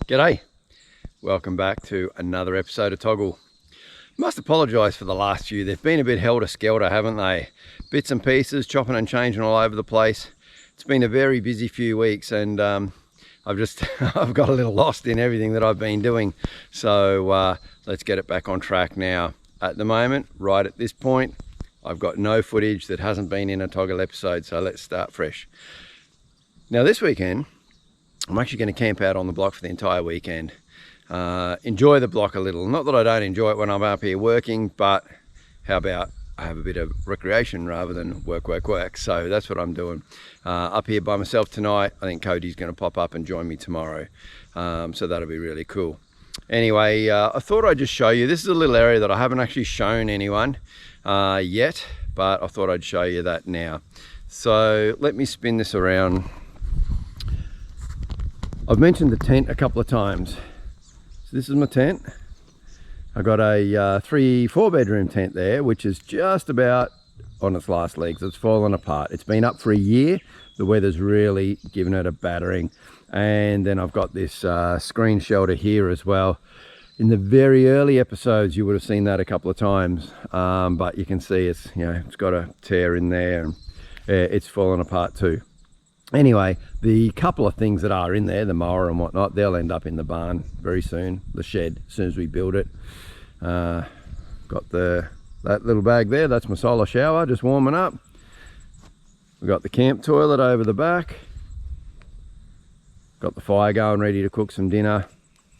G'day, welcome back to another episode of Togl. Must apologise for the last few. They've been a bit helter-skelter, haven't they? Bits and pieces, chopping and changing all over the place. It's been a very busy few weeks, and I've got a little lost in everything that I've been doing. So let's get it back on track now. At the moment, right at this point, I've got no footage that hasn't been in a Togl episode, so let's start fresh. Now this weekend, I'm actually going to camp out on the block for the entire weekend. Enjoy the block a little. Not that I don't enjoy it when I'm up here working, but how about I have a bit of recreation rather than work. So that's what I'm doing. Up here by myself tonight. I think Cody's going to pop up and join me tomorrow. So that'll be really cool. Anyway, I thought I'd just show you. This is a little area that I haven't actually shown anyone yet, but I thought I'd show you that now. So let me spin this around. I've mentioned the tent a couple of times. So this is my tent. I got a 3-4 bedroom tent there, which is just about on its last legs. It's fallen apart. It's been up for a year. The weather's really given it a battering. And then I've got this screen shelter here as well. In the very early episodes, you would have seen that a couple of times, but you can see it's got a tear in there, and it's fallen apart too. Anyway, the couple of things that are in there, the mower and whatnot, they'll end up in the barn very soon, the shed, as soon as we build it. Got that little bag there, that's my solar shower, just warming up. We've got the camp toilet over the back. Got the fire going, ready to cook some dinner.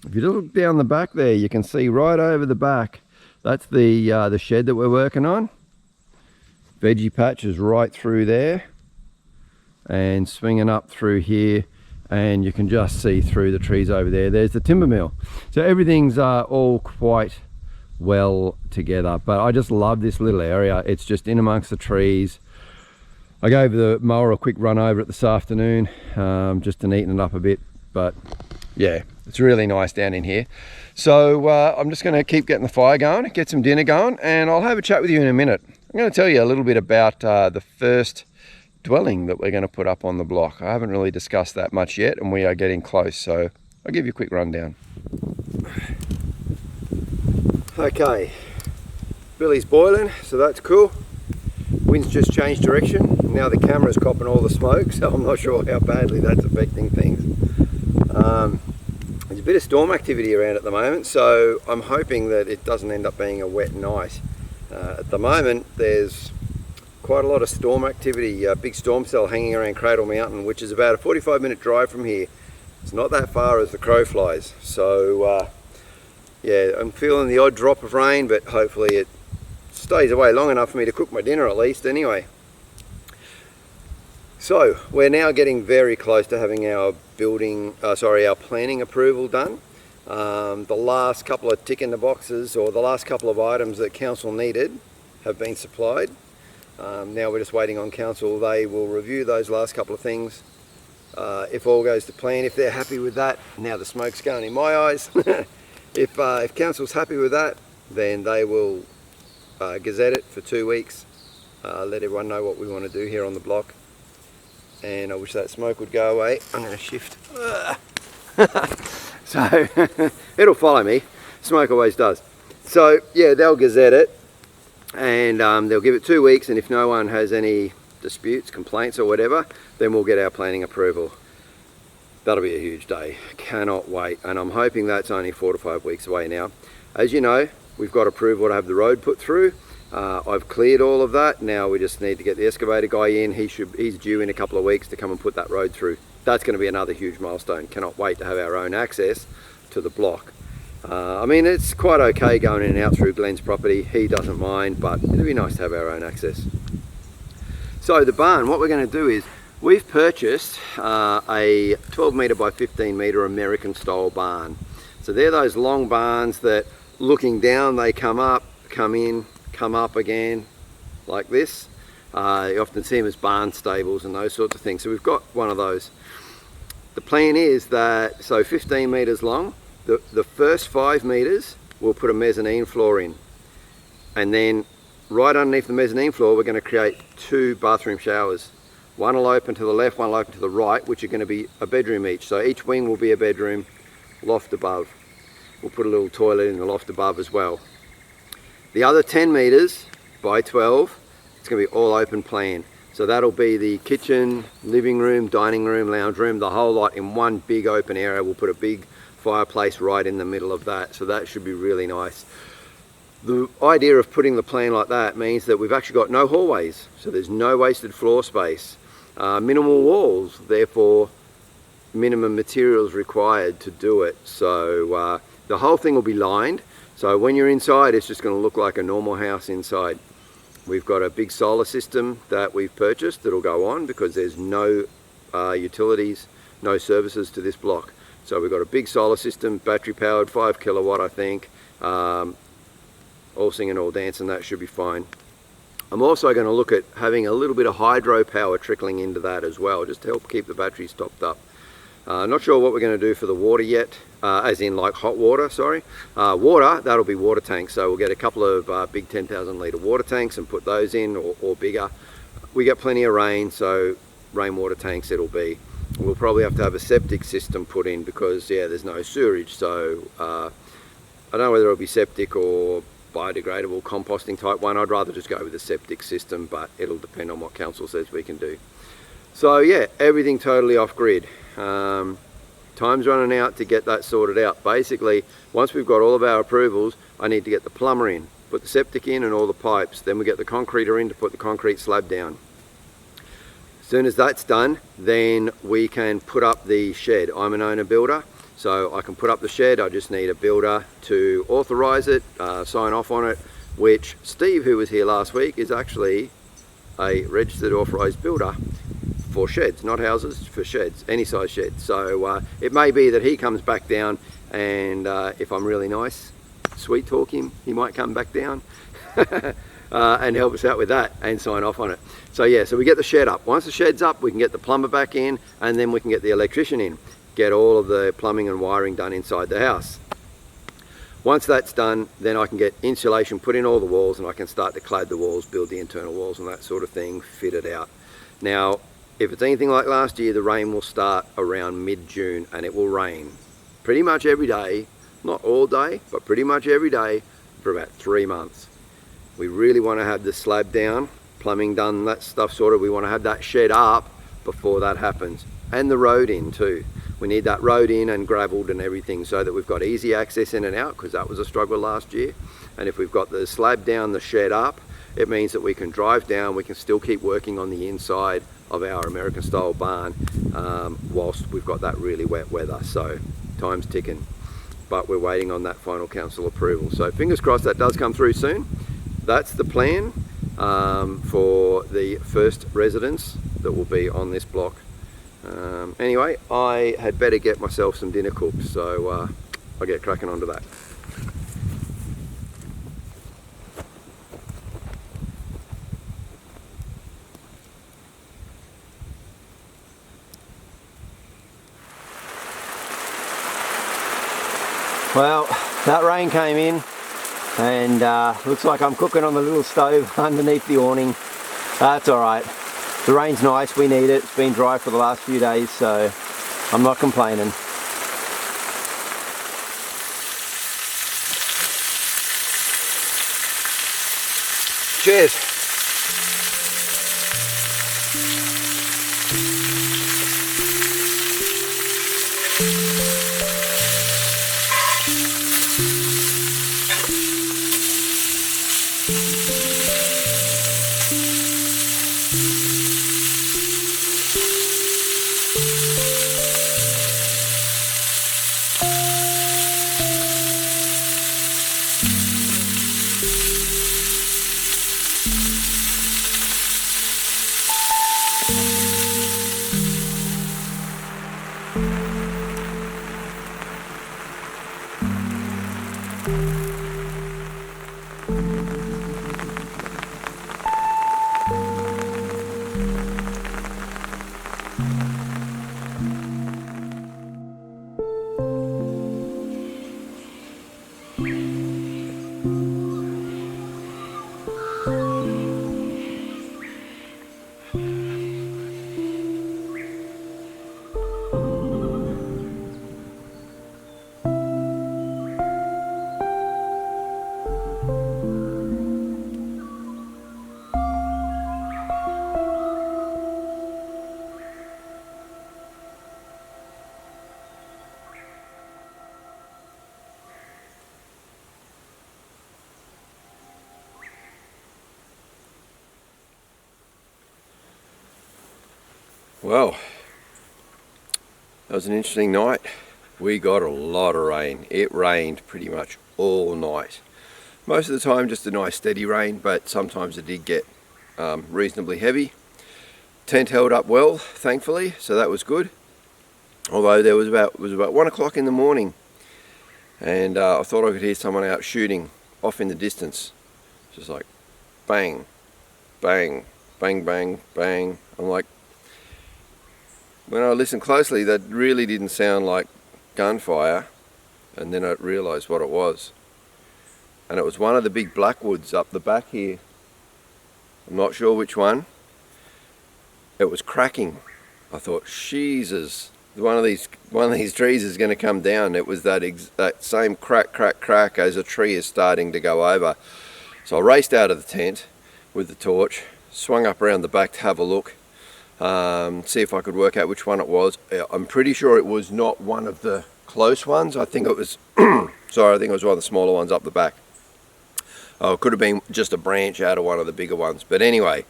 If you look down the back there, you can see right over the back, that's the shed that we're working on. Veggie patch is right through there, and swinging up through here, and you can just see through the trees over there. There's the timber mill. So everything's all quite well together, but I just love this little area. It's just in amongst the trees. I gave the mower a quick run over it this afternoon, just to neaten it up a bit, but yeah, it's really nice down in here. So I'm just going to keep getting the fire going, get some dinner going, and I'll have a chat with you in a minute. I'm going to tell you a little bit about the first dwelling that we're going to put up on the block. I haven't really discussed that much yet, and we are getting close, so I'll give you a quick rundown. Okay, Billy's boiling, so that's cool. Wind's just changed direction. Now the camera's copping all the smoke, so I'm not sure how badly that's affecting things. There's a bit of storm activity around at the moment, so I'm hoping that it doesn't end up being a wet night. At the moment, there's quite a lot of storm activity, a big storm cell hanging around Cradle Mountain, which is about a 45-minute drive from here. It's not that far as the crow flies. So yeah, I'm feeling the odd drop of rain, but hopefully it stays away long enough for me to cook my dinner at least anyway. So we're now getting very close to having our our planning approval done. The last couple of tick in the boxes, or the last couple of items that council needed, have been supplied. Now we're just waiting on council. They will review those last couple of things. If all goes to plan, if they're happy with that, now the smoke's going in my eyes. If council's happy with that, then they will gazette it for 2 weeks, let everyone know what we want to do here on the block. And I wish that smoke would go away. I'm going to shift. So it'll follow me. Smoke always does. So yeah, they'll gazette it, and they'll give it 2 weeks, and if no one has any disputes, complaints or whatever, then we'll get our planning approval. That'll be a huge day. Cannot wait, and I'm hoping that's only 4 to 5 weeks away now. As you know, we've got approval to have the road put through. I've cleared all of that. Now we just need to get the excavator guy in. He's due in a couple of weeks to come and put that road through. That's going to be another huge milestone. Cannot wait to have our own access to the block. I mean, it's quite okay going in and out through Glenn's property. He doesn't mind, but it'd be nice to have our own access. So the barn, what we're going to do is, we've purchased a 12 metre by 15 metre American style barn. So they're those long barns that, looking down, they come up, come in, come up again, like this. You often see them as barn stables and those sorts of things. So we've got one of those. The plan is that, so 15 metres long, the first 5 metres we'll put a mezzanine floor in, and then right underneath the mezzanine floor we're going to create 2 bathroom showers. One will open to the left, one will open to the right, which are going to be a bedroom each. So each wing will be a bedroom, loft above. We'll put a little toilet in the loft above as well. The other 10 meters by 12, it's going to be all open plan. So that'll be the kitchen, living room, dining room, lounge room, the whole lot in one big open area. We'll put a big fireplace right in the middle of that. So that should be really nice. The idea of putting the plan like that means that we've actually got no hallways. So there's no wasted floor space. Minimal walls, therefore minimum materials required to do it. So the whole thing will be lined. So when you're inside, it's just going to look like a normal house inside. We've got a big solar system that we've purchased that'll go on because there's no utilities, no services to this block. So we've got a big solar system, battery powered, 5 kilowatt I think. All singing, all dancing, that should be fine. I'm also going to look at having a little bit of hydro power trickling into that as well, just to help keep the batteries topped up. Not sure what we're going to do for the water yet, as in like hot water, sorry. Water, that'll be water tanks, so we'll get a couple of big 10,000 litre water tanks and put those in, or bigger. We get plenty of rain, so rainwater tanks it'll be. We'll probably have to have a septic system put in because, yeah, there's no sewerage, so I don't know whether it'll be septic or biodegradable composting type one. I'd rather just go with a septic system, but it'll depend on what council says we can do. So yeah, everything totally off grid. Time's running out to get that sorted out. Basically, once we've got all of our approvals, I need to get the plumber in, put the septic in and all the pipes. Then we get the concreter in to put the concrete slab down. As soon as that's done, then we can put up the shed. I'm an owner builder, so I can put up the shed. I just need a builder to authorize it, sign off on it, which Steve, who was here last week, is actually a registered authorized builder for sheds, not houses, for sheds, any size shed. So it may be that he comes back down, and if I'm really nice, sweet talk him, he might come back down and help us out with that and sign off on it. So yeah, so we get the shed up. Once the shed's up, we can get the plumber back in, and then we can get the electrician in, get all of the plumbing and wiring done inside the house. Once that's done, then I can get insulation put in all the walls, and I can start to clad the walls, build the internal walls and that sort of thing, fit it out. Now, if it's anything like last year, the rain will start around mid-June, and it will rain pretty much every day, not all day, but pretty much every day for about 3 months. We really want to have the slab down, plumbing done, that stuff sorted. We want to have that shed up before that happens, and the road in too. We need that road in and gravelled and everything so that we've got easy access in and out, because that was a struggle last year. And if we've got the slab down, the shed up, it means that we can drive down, we can still keep working on the inside of our American style barn whilst we've got that really wet weather. So time's ticking, but we're waiting on that final council approval. So fingers crossed that does come through soon. That's the plan for the first residents that will be on this block. Anyway, I had better get myself some dinner cooked, so I'll get cracking onto that. Well, that rain came in, and looks like I'm cooking on the little stove underneath the awning. That's alright. The rain's nice, we need it. It's been dry for the last few days, so I'm not complaining. Cheers. Well, that was an interesting night. We got a lot of rain. It rained pretty much all night. Most of the time just a nice steady rain, but sometimes it did get reasonably heavy. Tent held up well, thankfully, so that was good. Although it was about 1 o'clock in the morning, and I thought I could hear someone out shooting off in the distance. Just like bang, bang, bang, bang, bang. I'm like, when I listened closely, that really didn't sound like gunfire, and then I realised what it was. And it was one of the big blackwoods up the back here. I'm not sure which one. It was cracking. I thought, Jesus, one of these trees is going to come down. It was that same crack, crack, crack as a tree is starting to go over. So I raced out of the tent with the torch, swung up around the back to have a look. See if I could work out which one it was. I'm pretty sure it was not one of the close ones. I think it was sorry, I think it was one of the smaller ones up the back. Oh, it could have been just a branch out of one of the bigger ones. But anyway,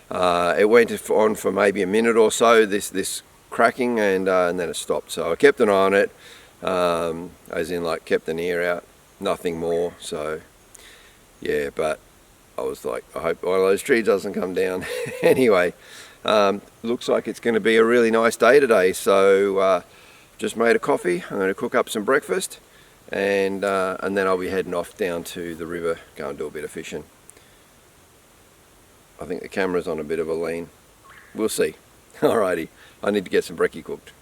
it went on for maybe a minute or so, this cracking, and then it stopped. So I kept an eye on it, as in like kept an ear out, nothing more. So yeah, but I was like, I hope one of those trees doesn't come down. Anyway, looks like it's going to be a really nice day today. So just made a coffee. I'm going to cook up some breakfast, and then I'll be heading off down to the river, go and do a bit of fishing. I think the camera's on a bit of a lean. We'll see. Alrighty, I need to get some brekkie cooked.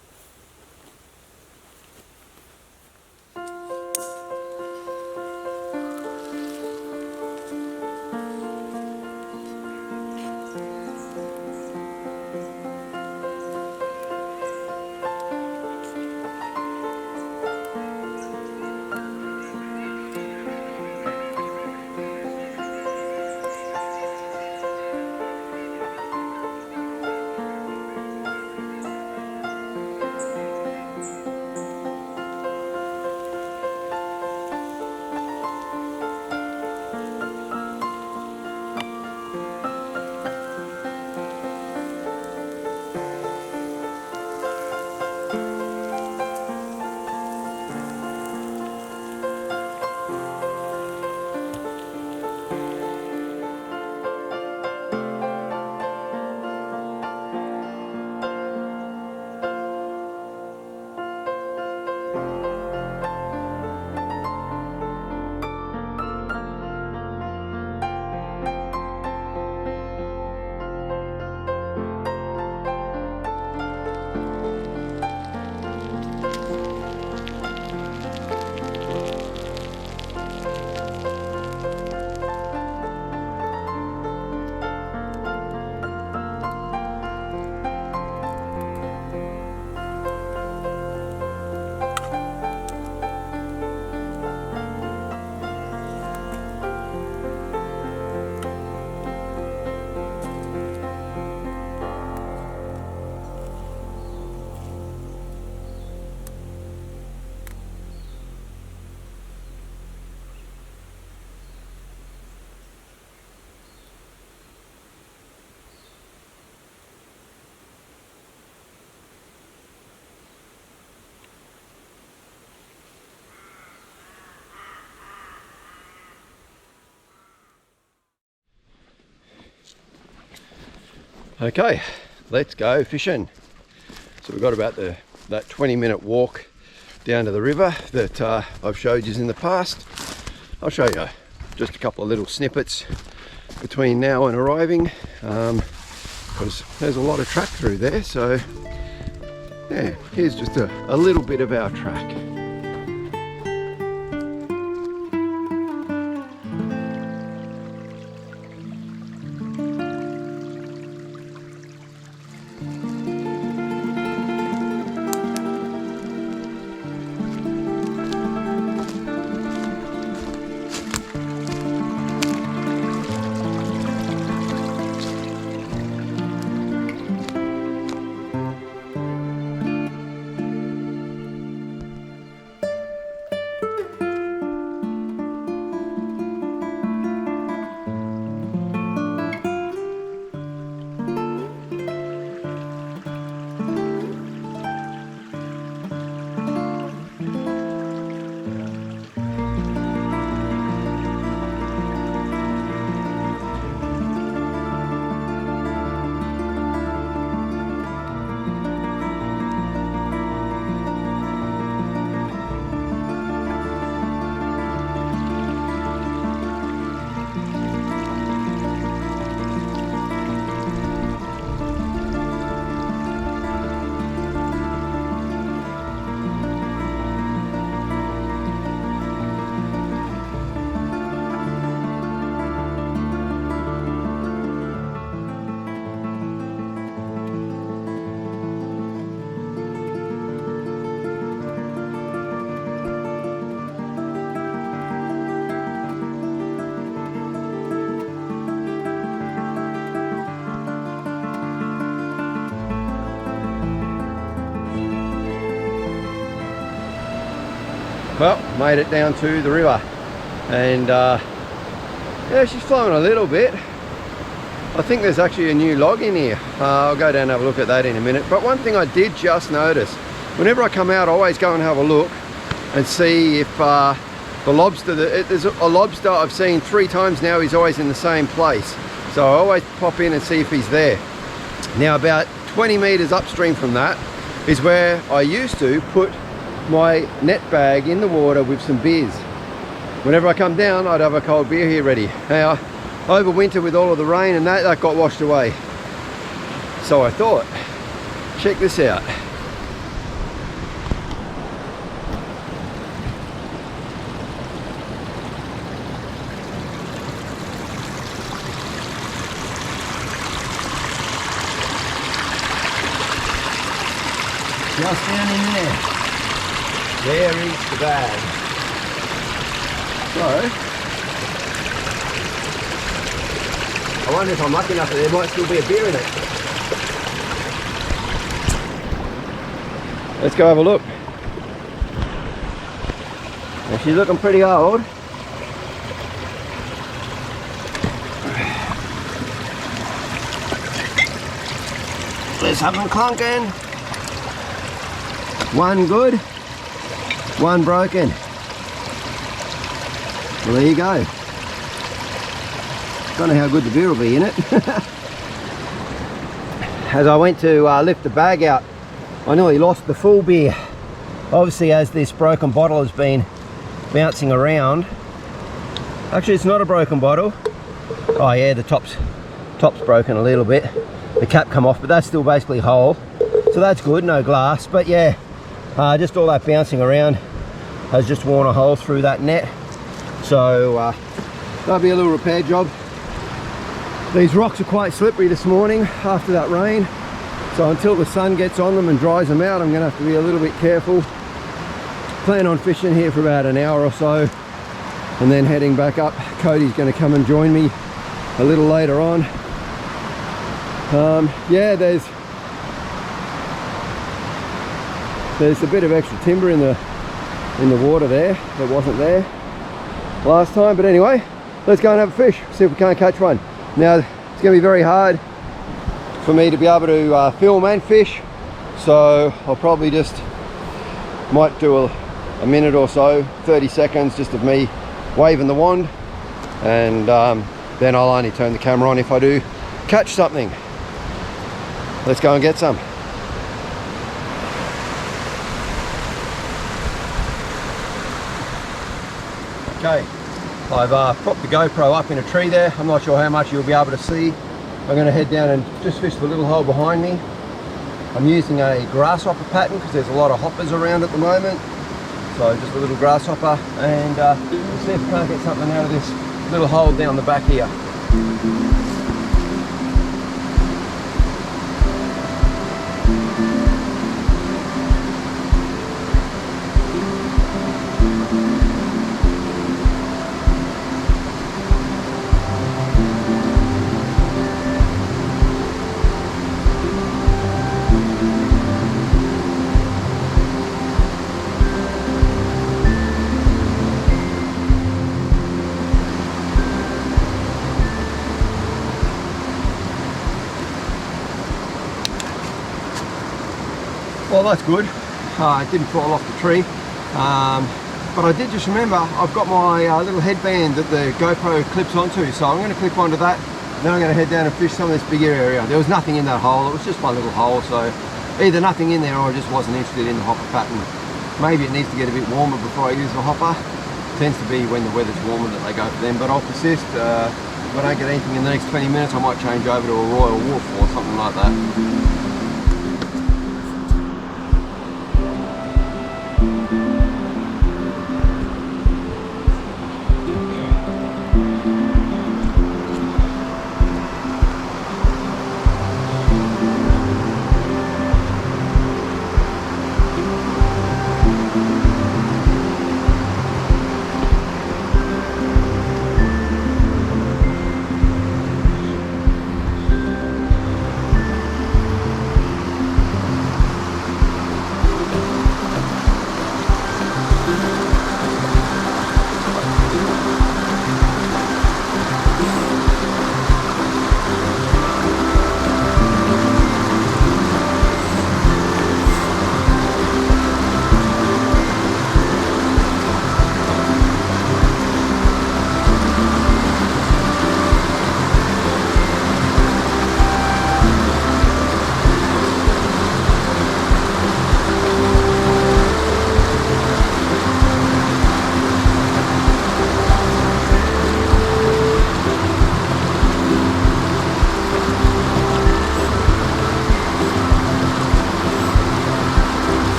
Okay, let's go fishing. So we've got about that 20-minute walk down to the river that I've showed you in the past. I'll show you just a couple of little snippets between now and arriving, because there's a lot of track through there. So yeah, here's just a little bit of our track. Well, made it down to the river, and yeah, she's flowing a little bit. I think there's actually a new log in here. I'll go down and have a look at that in a minute. But one thing I did just notice, whenever I come out, I always go and have a look and see if the lobster, there's a lobster I've seen 3 times now, he's always in the same place. So I always pop in and see if he's there. Now about 20 meters upstream from that is where I used to put my net bag in the water with some beers. Whenever I come down, I'd have a cold beer here ready. Now, over winter with all of the rain and that got washed away. So I thought, check this out. Just down in there. There is the bag. So, I wonder if I'm lucky enough that there might still be a beer in it. Let's go have a look. Now she's looking pretty old. Let's have them clunking. One good, one broken. Well, there you go. Don't know how good the beer will be in it. As I went to lift the bag out, I nearly lost the full beer. Obviously, as this broken bottle has been bouncing around. Actually, it's not a broken bottle. Oh yeah, the top's broken a little bit. The cap come off, but that's still basically whole. So that's good, no glass. But yeah, just all that bouncing around has just worn a hole through that net. So that'll be a little repair job. These rocks are quite slippery this morning after that rain. So until the sun gets on them and dries them out, I'm going to have to be a little bit careful. Plan on fishing here for about an hour or so and then heading back up. Cody's going to come and join me a little later on. Yeah, there's a bit of extra timber in the water there that wasn't there last time, but anyway, let's go and have a fish, see if we can't catch one. Now it's going to be very hard for me to be able to film and fish, so I'll probably just might do a minute or so, 30 seconds just of me waving the wand, and then I'll only turn the camera on if I do catch something. Let's go and get some. Okay, I've propped the GoPro up in a tree there. I'm not sure how much you'll be able to see. I'm going to head down and just fish the little hole behind me. I'm using a grasshopper pattern because there's a lot of hoppers around at the moment. So just a little grasshopper, and we'll see if we can't get something out of this little hole down the back here. Well, that's good. It didn't fall off the tree, but I did just remember I've got my little headband that the GoPro clips onto, so I'm going to clip onto that. Then I'm going to head down and fish some of this bigger area. There was nothing in that hole, it was just my little hole, so either nothing in there or I just wasn't interested in the hopper pattern. Maybe it needs to get a bit warmer before I use the hopper. It tends to be when the weather's warmer that they go for them, but I'll persist. If I don't get anything in the next 20 minutes, I might change over to a Royal Wolf or something like that.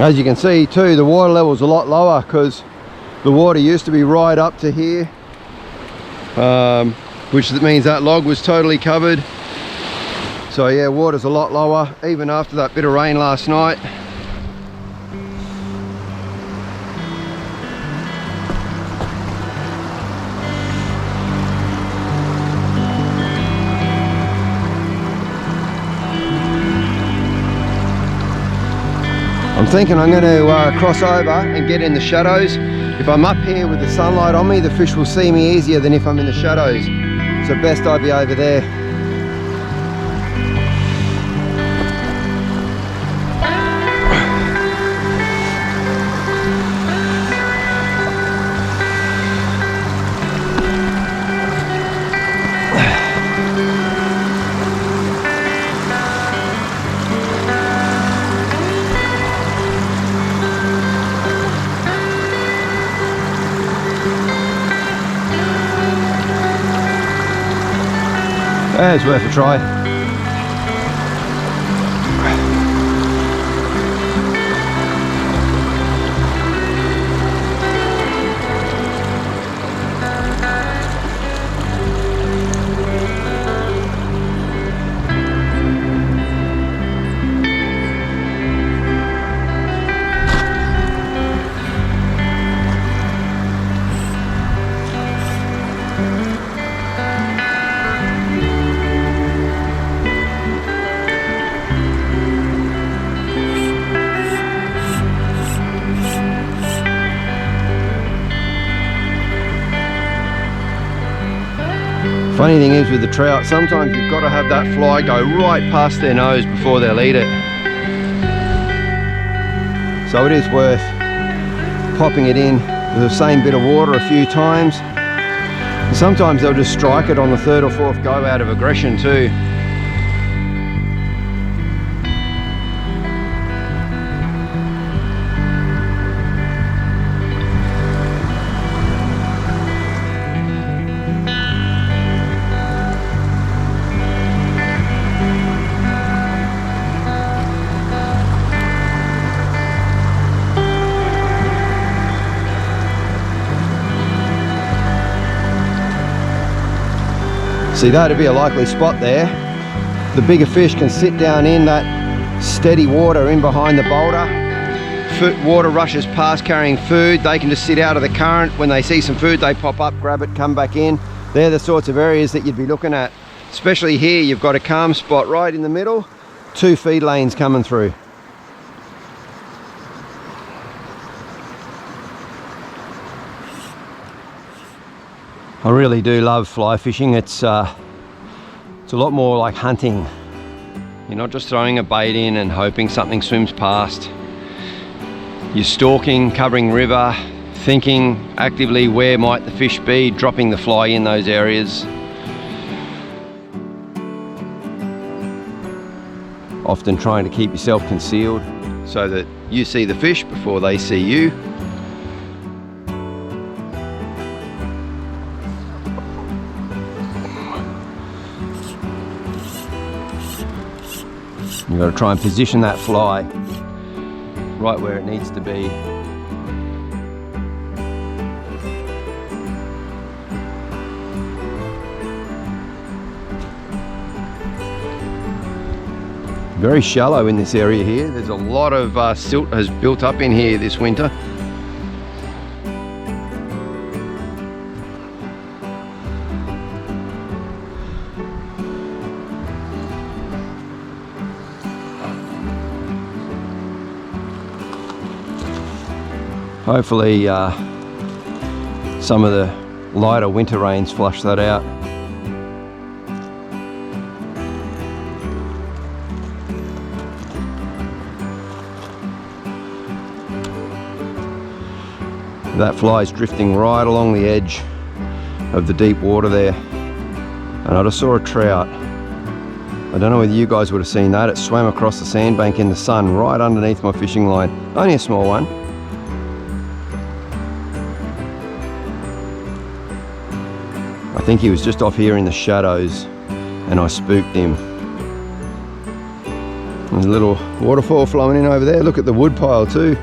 As you can see too, the water level's a lot lower because the water used to be right up to here, which means that log was totally covered. So yeah, water's a lot lower even after that bit of rain last night. I'm thinking I'm going to cross over and get in the shadows. If I'm up here with the sunlight on me, the fish will see me easier than if I'm in the shadows. So best I be over there. Yeah, it's worth a try. Funny thing is with the trout, sometimes you've got to have that fly go right past their nose before they'll eat it. So it is worth popping it in with the same bit of water a few times. And sometimes they'll just strike it on the third or fourth go out of aggression too. See, that'd be a likely spot there. The bigger fish can sit down in that steady water in behind the boulder. Water rushes past carrying food. They can just sit out of the current. When they see some food, they pop up, grab it, come back in. They're the sorts of areas that you'd be looking at. Especially here, you've got a calm spot right in the middle. 2 feed lanes coming through. I really do love fly fishing. It's a lot more like hunting. You're not just throwing a bait in and hoping something swims past. You're stalking, covering river, thinking actively where might the fish be, dropping the fly in those areas. Often trying to keep yourself concealed so that you see the fish before they see you. You've got to try and position that fly right where it needs to be. Very shallow in this area here. There's a lot of silt has built up in here this winter. Hopefully some of the lighter winter rains flush that out. That fly is drifting right along the edge of the deep water there. And I just saw a trout. I don't know whether you guys would have seen that. It swam across the sandbank in the sun right underneath my fishing line. Only a small one. I think he was just off here in the shadows and I spooked him. There's a little waterfall flowing in over there. Look at the wood pile too.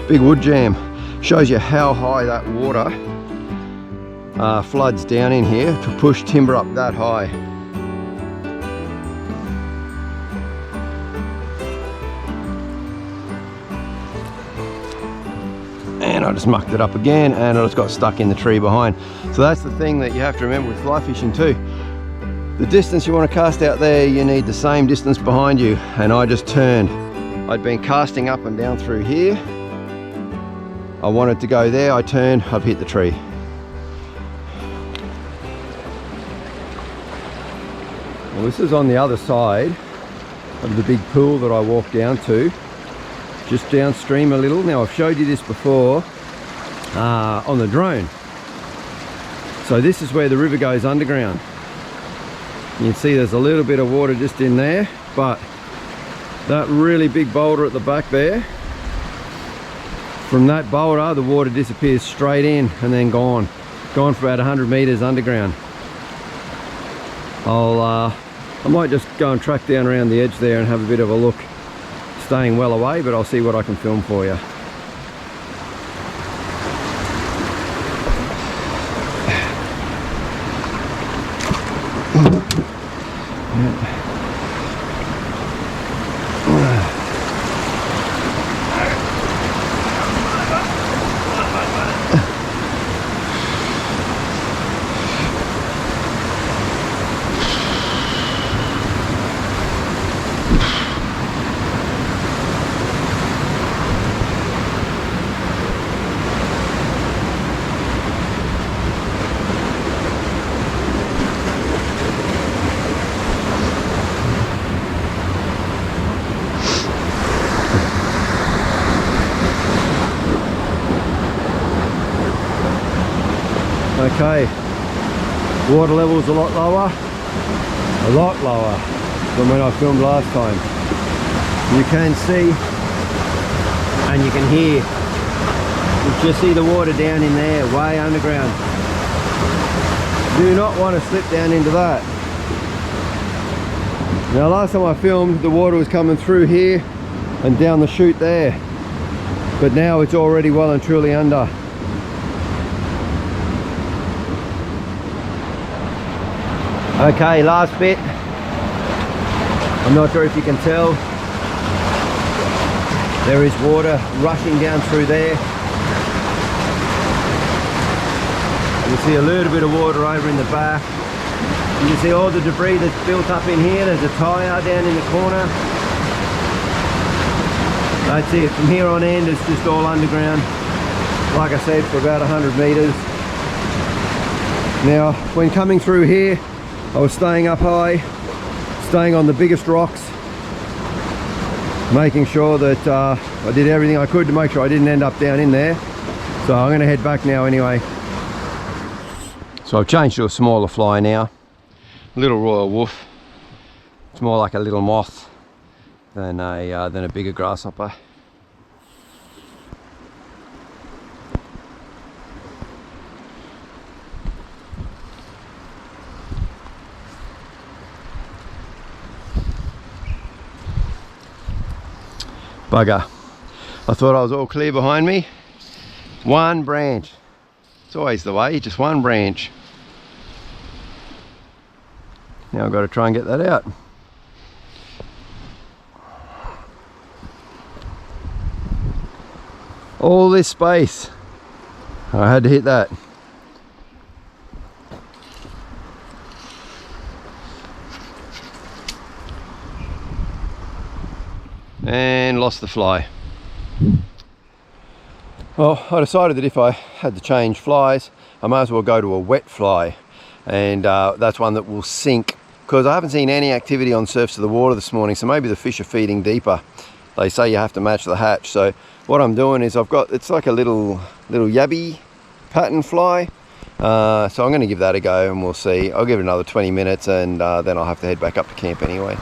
Big wood jam. Shows you how high that water floods down in here to push timber up that high. And I just mucked it up again and I just got stuck in the tree behind. So that's the thing that you have to remember with fly fishing too. The distance you want to cast out there, you need the same distance behind you. And I just turned. I'd been casting up and down through here. I wanted to go there, I turned, I've hit the tree. Well, this is on the other side of the big pool that I walked down to, just downstream a little. Now I've showed you this before on the drone. So this is where the river goes underground. You can see there's a little bit of water just in there, but that really big boulder at the back there, from that boulder the water disappears straight in and then gone for about 100 meters underground. I might just go and track down around the edge there and have a bit of a look, staying well away, but I'll see what I can film for you. Okay, water level's a lot lower than when I filmed last time. You can see and you can hear, you just see the water down in there, way underground. Do not want to slip down into that. Now last time I filmed, the water was coming through here and down the chute there, but now it's already well and truly under. Okay, last bit. I'm not sure if you can tell. There is water rushing down through there. You can see a little bit of water over in the back. You can see all the debris that's built up in here. There's a tyre down in the corner. That's it. From here on end, it's just all underground. Like I said, for about 100 meters. Now, when coming through here, I was staying up high, staying on the biggest rocks, making sure that I did everything I could to make sure I didn't end up down in there. So I'm going to head back now anyway. So I've changed to a smaller fly now, little royal wolf. It's more like a little moth than a bigger grasshopper. Bugger. I thought I was all clear behind me. One branch. It's always the way, just one branch. Now I've got to try and get that out. All this space. I had to hit that. And lost the fly. Well, I decided that if I had to change flies, I might as well go to a wet fly, and that's one that will sink, because I haven't seen any activity on the surface of the water this morning, so maybe the fish are feeding deeper. They say you have to match the hatch, so what I'm doing is it's like a little yabby pattern fly, so I'm going to give that a go and we'll see. I'll give it another 20 minutes and then I'll have to head back up to camp anyway.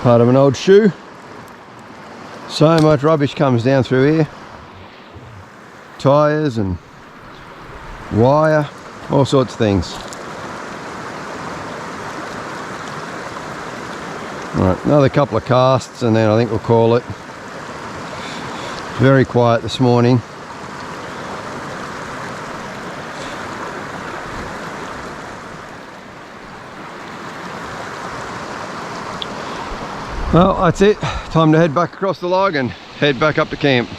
Part of an old shoe. So much rubbish comes down through here. tyres and wire, all sorts of things. Alright, another couple of casts and then I think we'll call it. Very quiet this morning. Well, that's it. Time to head back across the log and head back up to camp.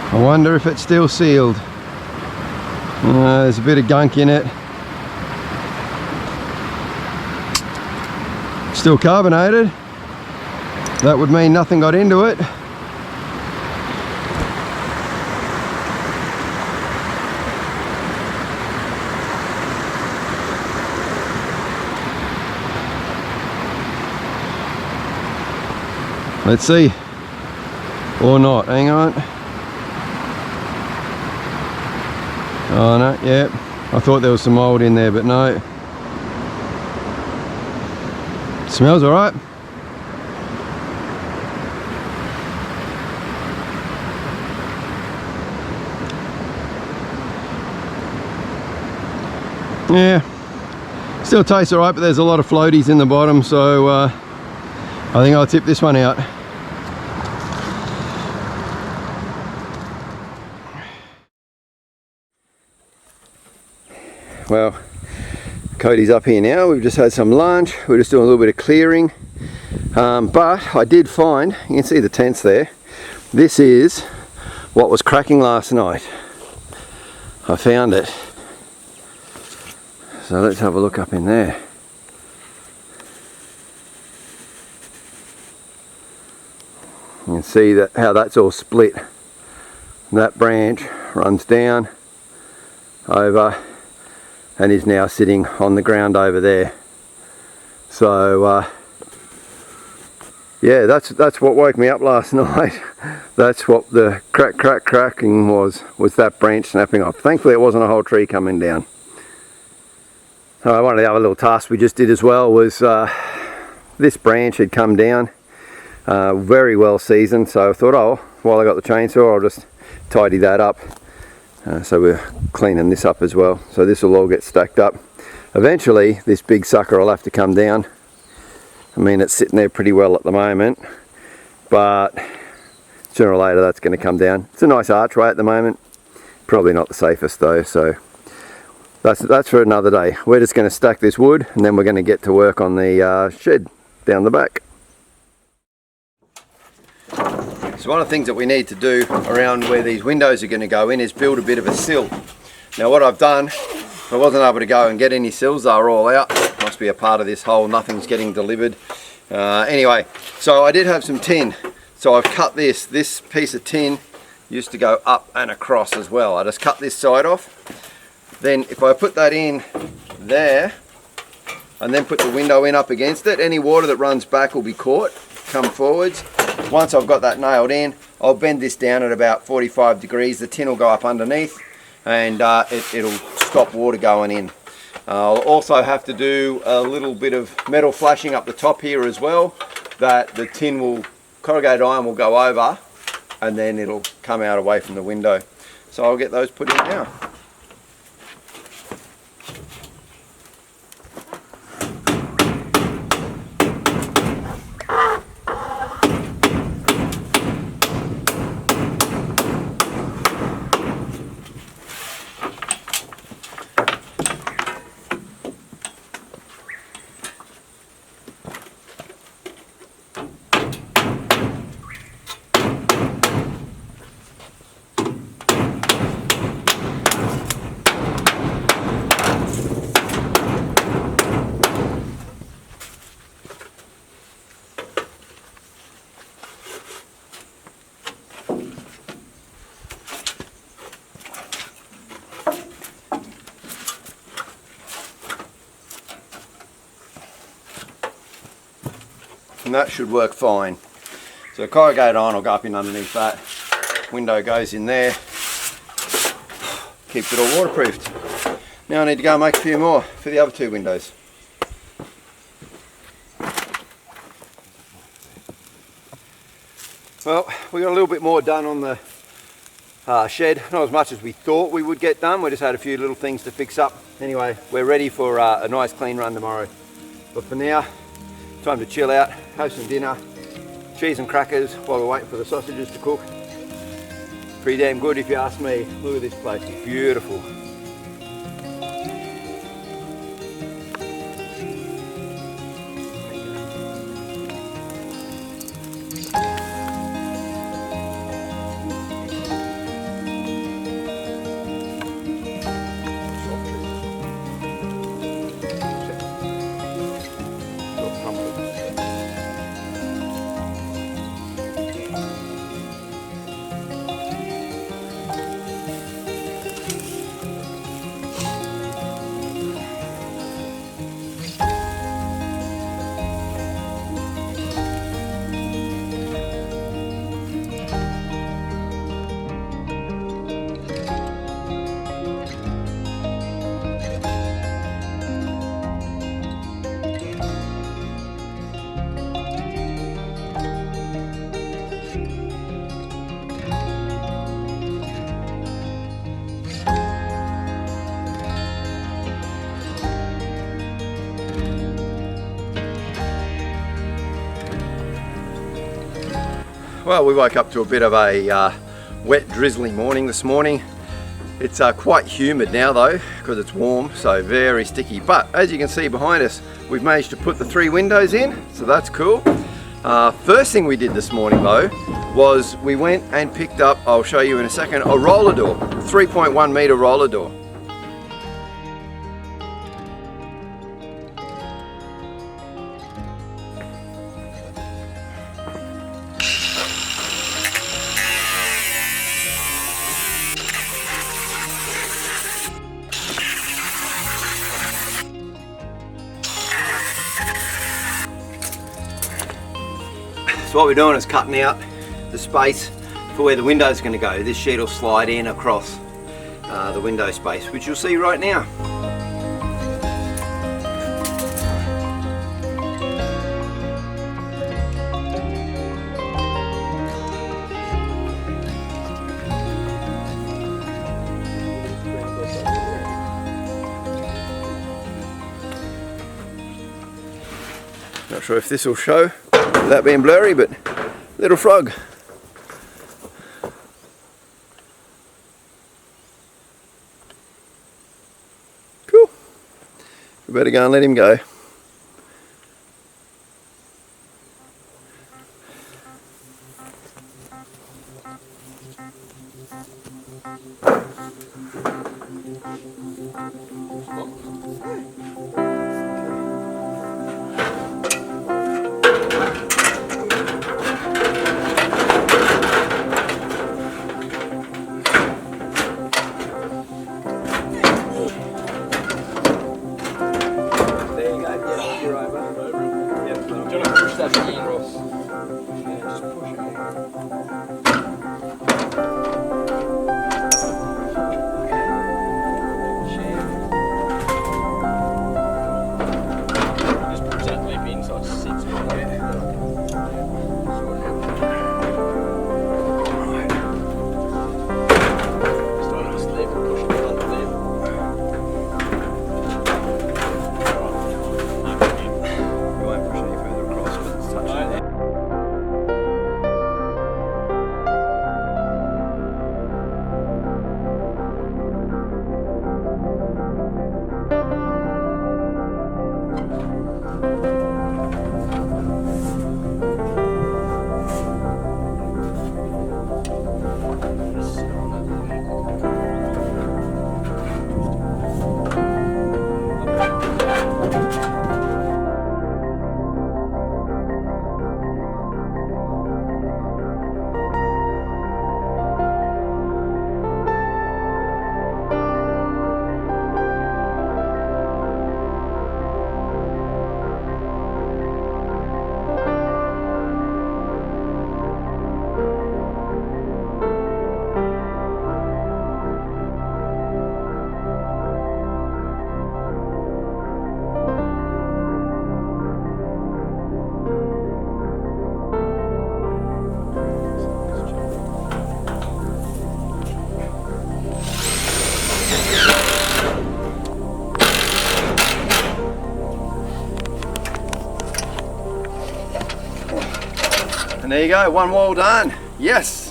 I wonder if it's still sealed. There's a bit of gunk in it. Still carbonated. That would mean nothing got into it. Let's see. Or not. Hang on. Oh no, yeah, I thought there was some mould in there, but no. Smells alright. Yeah, still tastes alright, but there's a lot of floaties in the bottom, so I think I'll tip this one out. Well, Cody's up here now. We've just had some lunch. We're just doing a little bit of clearing. But I did find, you can see the tents there. This is what was cracking last night. I found it. So let's have a look up in there. You can see that how that's all split. That branch runs down over and is now sitting on the ground over there. So yeah, that's what woke me up last night. That's what the cracking was that branch snapping off. Thankfully it wasn't a whole tree coming down. One of the other little tasks we just did as well was this branch had come down very well seasoned, so I thought, oh, while I got the chainsaw I'll just tidy that up. So we're cleaning this up as well. So this will all get stacked up. Eventually this big sucker will have to come down. I mean, it's sitting there pretty well at the moment, but sooner or later that's going to come down. It's a nice archway at the moment. Probably not the safest though, so that's for another day. We're just going to stack this wood and then we're going to get to work on the shed down the back. So one of the things that we need to do around where these windows are going to go in is build a bit of a sill. Now what I've done, I wasn't able to go and get any sills, they were all out. Must be a part of this hole, nothing's getting delivered. Anyway, so I did have some tin. So I've cut this piece of tin used to go up and across as well. I just cut this side off. Then if I put that in there and then put the window in up against it, any water that runs back will be caught, come forwards. Once I've got that nailed in, I'll bend this down at about 45 degrees. The tin will go up underneath and it'll stop water going in. I'll also have to do a little bit of metal flashing up the top here as well, that the tin will, corrugated iron will go over and then it'll come out away from the window. So I'll get those put in now. And that should work fine. So corrugated iron will go up in underneath that. Window goes in there. Keeps it all waterproofed. Now I need to go and make a few more for the other two windows. Well, we got a little bit more done on the shed. Not as much as we thought we would get done. We just had a few little things to fix up. Anyway, we're ready for a nice clean run tomorrow. But for now, time to chill out, have some dinner, cheese and crackers while we're waiting for the sausages to cook. Pretty damn good if you ask me. Look at this place, it's beautiful. Well, we woke up to a bit of a wet, drizzly morning this morning. It's quite humid now though, because it's warm, so very sticky. But as you can see behind us, we've managed to put the 3 windows in, so that's cool. First thing we did this morning though, was we went and picked up, I'll show you in a second, a roller door, 3.1 meter roller door. So what we're doing is cutting out the space for where the window is going to go. This sheet will slide in across the window space, which you'll see right now. Not sure if this will show without being blurry, but little frog. Cool. We better go and let him go. There you go, one wall done. Yes.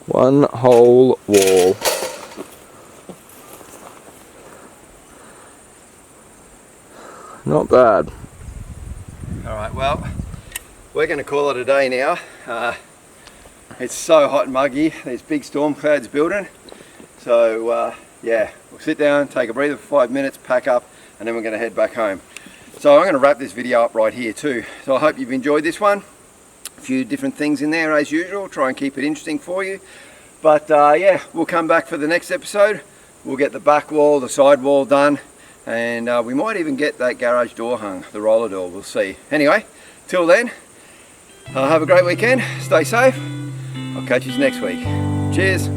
One whole wall. Not bad. All right, well, we're going to call it a day now. It's so hot and muggy, there's big storm clouds building. So yeah, we'll sit down, take a breather for 5 minutes, pack up, and then we're going to head back home. So I'm going to wrap this video up right here too. So I hope you've enjoyed this one. A few different things in there as usual, try and keep it interesting for you. But yeah, we'll come back for the next episode. We'll get the back wall, the side wall done, and we might even get that garage door hung, the roller door, we'll see. Anyway, till then, have a great weekend, stay safe. I'll catch you next week. Cheers.